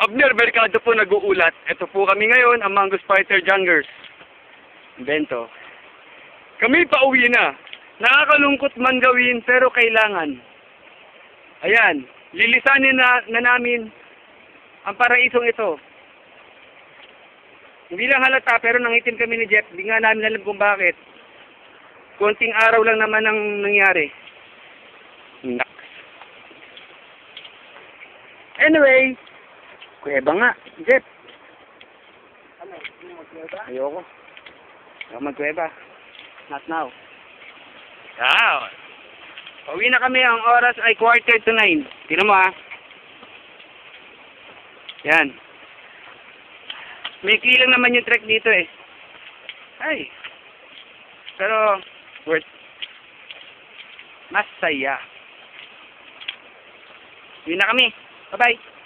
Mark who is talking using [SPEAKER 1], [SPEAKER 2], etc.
[SPEAKER 1] Abner Mercado po nag-uulat. Ito po kami ngayon, ang Mangus Fighter Jungers. Bento. Kami pauwi na. Nakakalungkot man gawin, pero kailangan. Ayan, lilisanin na namin ang paraisong ito. Hindi lang halata, pero nangitim kami ni Jeff. Hindi nga namin alam kung bakit. Konting araw lang naman ang nangyari. Anyway, kuweba nga, Jeff.
[SPEAKER 2] Ano? Yung magkuweba?
[SPEAKER 1] Ayoko. Ayoko magkuweba. Not now. Pauwi na kami, ang oras ay 8:45. Tingnan mo Yan. May kilang naman yung trek dito eh. Ay. Pero, worth. Masaya. Uwi na kami. Bye-bye.